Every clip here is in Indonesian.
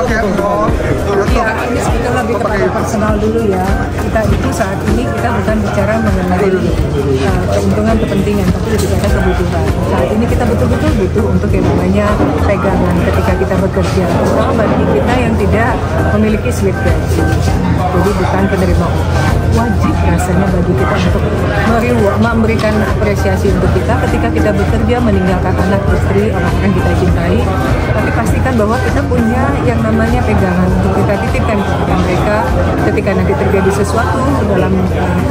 Ya, ini kita lebih kepada personal dulu ya. Kita itu saat ini kita bukan bicara mengenai keuntungan kepentingan, tapi lebih pada kebutuhan. Saat ini kita betul-betul butuh untuk yang namanya pegangan ketika kita bekerja. Terutama bagi kita yang tidak memiliki slip gaji, jadi bukan penerima upah. Wajib rasanya bagi kita untuk memberikan apresiasi untuk kita ketika kita bekerja, meninggalkan anak, istri, orang-orang kita cintai. Tapi pastikan bahwa kita punya yang namanya pegangan untuk kita titipkan kepada mereka ketika nanti terjadi sesuatu dalam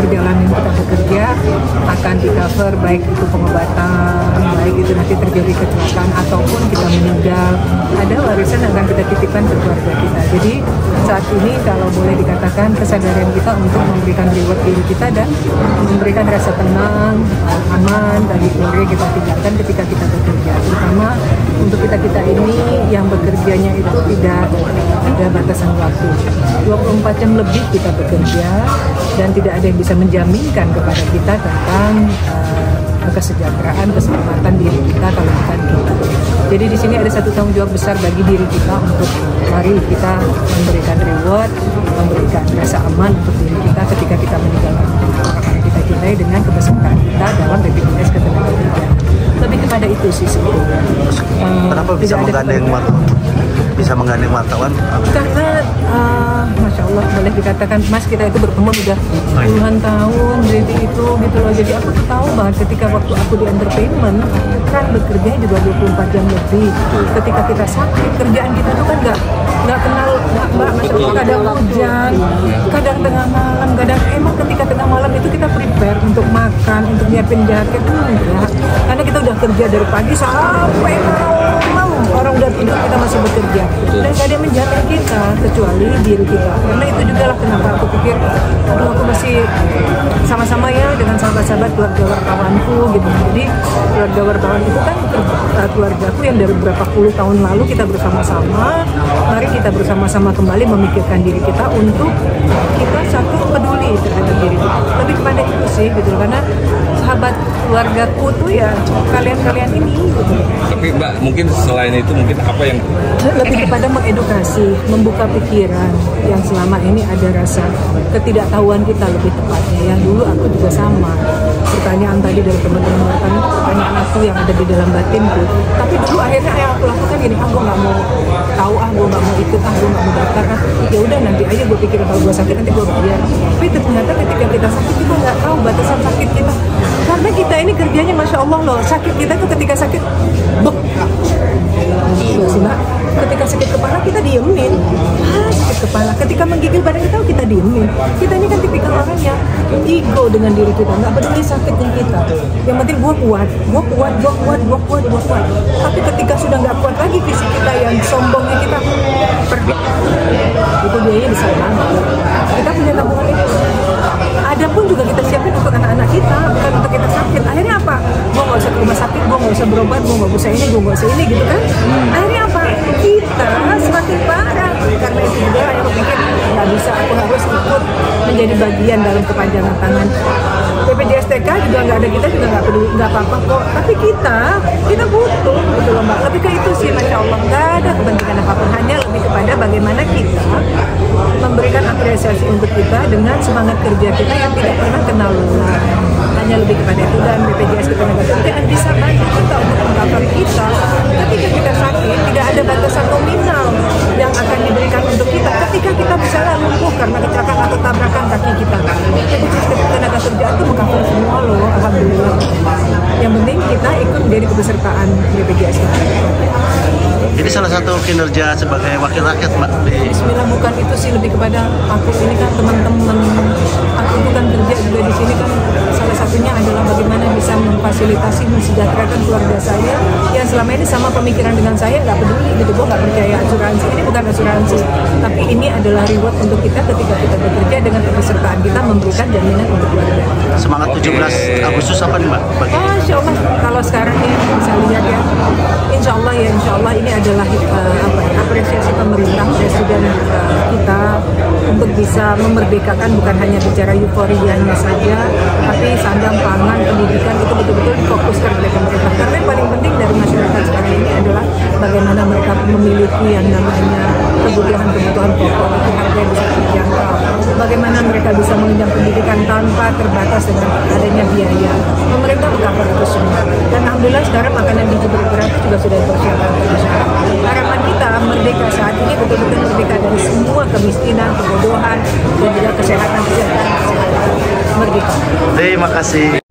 perjalanan kita bekerja, akan di-cover baik itu pengobatan, baik itu nanti terjadi kecelakaan ataupun kita meninggal, ada warisan yang akan kita titipkan ke keluarga kita. Jadi saat ini kalau boleh dikatakan kesadaran kita untuk memberikan reward diri kita dan memberikan rasa tenang, aman bagi keluarga kita tinggalkan ketika kita bekerja, terutama untuk kita ini yang bekerjanya itu tidak ada batasan waktu. 24 jam lebih kita bekerja dan tidak ada yang bisa menjaminkan kepada kita tentang kesejahteraan, keselamatan diri kita kalau bukan kita. Jadi di sini ada satu tanggung jawab besar bagi diri kita untuk mari kita memberikan reward, memberikan rasa aman untuk diri kita ketika kita meninggalkan orang-orang kita cintai dengan kebersamaan kita dalam BPJS Ketenagakerjaan. Lebih kepada itu sih sebetulnya. Kenapa bisa menggandeng wartawan? Karena Masya Allah boleh dikatakan Mas, kita itu berteman udah puluhan tahun, jadi itu gitu loh. Jadi aku tuh tahu banget ketika waktu aku di entertainment kan bekerja juga 24 jam lebih. Ketika kita sakit, kerjaan kita tuh kan nggak kenal mbak, Masya Allah, kadang hujan, kadang tengah malam, kadang emang ketika tengah malam itu kita prepare untuk makan, untuk nyiapin jaket, enggak. Karena kita udah kerja dari pagi sampai malam, orang udah tidur kita masih bekerja. Dan gak ada yang menjamin kita kecuali diri kita. Karena itu juga lah kenapa aku pikir aku masih sama-sama ya dengan sahabat-sahabat keluarga wartawanku gitu. Jadi keluarga wartawan itu kan keluargaku yang dari beberapa puluh tahun lalu kita bersama-sama. Mari kita bersama-sama kembali memikirkan diri kita untuk kita satu peduli terhadap diri kita. Lebih kepada itu sih gitu, karena sahabat keluargaku tuh ya kalian-kalian ini gitu. Tapi Mbak, mungkin selain itu mungkin apa yang lebih kepada mengedukasi, membuka pikiran yang selama ini ada rasa ketidaktahuan kita lebih tepatnya. Yang dulu aku juga sama, pertanyaan tadi dari teman-teman itu pertanyaan aku yang ada di dalam batinku. Tapi dulu akhirnya yang aku lakukan gini, aku nggak mau tahu, gue nggak mau ikut, gue nggak mau daftar, ya udah nanti aja gue pikir kalau gue sakit nanti gue bayar. Tapi ternyata ketika kita sakit kita nggak tahu batasan sakit kita, karena kita ini kerjanya Masya Allah loh, sakit kita tuh ketika sakit bek gitu sih Mbak. Ketika sakit kepala kita diemin, sakit kepala. Ketika menggigil badan kita diemin. Kita ini kan tipikal orang yang ego dengan diri kita, nggak peduli sakitnya kita. Yang penting gue kuat. Tapi ketika sudah nggak kuat lagi fisik kita yang sombongnya kita itu biayanya besar banget. Kita punya tabungan itu. Ada pun juga kita siapin untuk anak-anak kita, bukan untuk kita sakit. Akhirnya apa? Gue nggak usah ke rumah sakit, gue nggak usah berobat, gue nggak usah ini, gue nggak usah ini gitu kan. Akhirnya apa? Kita semakin parah. Karena itu juga aku pikir nggak bisa, aku harus ikut menjadi bagian dalam kepanjangan tangan. BPJS TK juga nggak ada, kita juga nggak peduli, nggak apa-apa kok. Tapi kita butuh gitu loh Mbak. Lebih ke itu sih Masya Allah, nggak ada kepentingan apapun, hanya lebih kepada bagaimana kita memberikan apresiasi untuk kita dengan semangat kerja kita yang tidak pernah kenal lelah. Hanya lebih kepada itu, dan BPJS Ketenagakerjaan bisa bantu kita untuk mengcover kita. Ketika kita sakit, tidak ada batasan nominal yang akan diberikan untuk kita. Ketika kita misalnya lumpuh karena kecelakaan atau tabrakan kaki kita, BPJS Ketenagakerjaan itu mengcover semua loh, alhamdulillah. Yang penting kita ikut menjadi kepesertaan BPJS Ketenagakerjaan. Ini salah satu kinerja sebagai wakil rakyat Mbak. Bismillah, bukan itu sih, lebih kepada aku ini kan teman-teman aku bukan kerja juga di sini kan, salah satunya adalah bagaimana bisa memfasilitasi, mensejahterakan keluarga saya yang selama ini sama pemikiran dengan saya, nggak peduli gitu, gue nggak percaya asuransi. Ini bukan asuransi, tapi ini adalah reward untuk kita ketika kita bekerja dengan kepesertaan kita memberikan jaminan untuk keluarga. Semangat 17 Agustus apa nih Mbak? Masya Allah, kalau sekarang ini bisa lihat ya, Insya Allah ini adalah apresiasi pemerintah presiden kita untuk bisa memerdekakan, bukan hanya bicara euforianya saja, tapi sandang pangan, pendidikan itu betul-betul difokuskan oleh pemerintah. Karena yang paling penting dari masyarakat sekarang ini adalah bagaimana mereka memiliki yang namanya kebutuhan kebutuhan pokok itu harga yang bisa terjangkau. Bagaimana mereka bisa mengenyam pendidikan tanpa terbatas dengan adanya biaya. Pemerintah mengcover itu semua. Dan alhamdulillah sekarang makanan gizi bergerak juga sudah dipersiapkan untuk masyarakat. Harapan kita merdeka saat ini betul-betul merdeka dari semua kemiskinan, kebodohan, dan juga kesehatan merdeka. Terima kasih.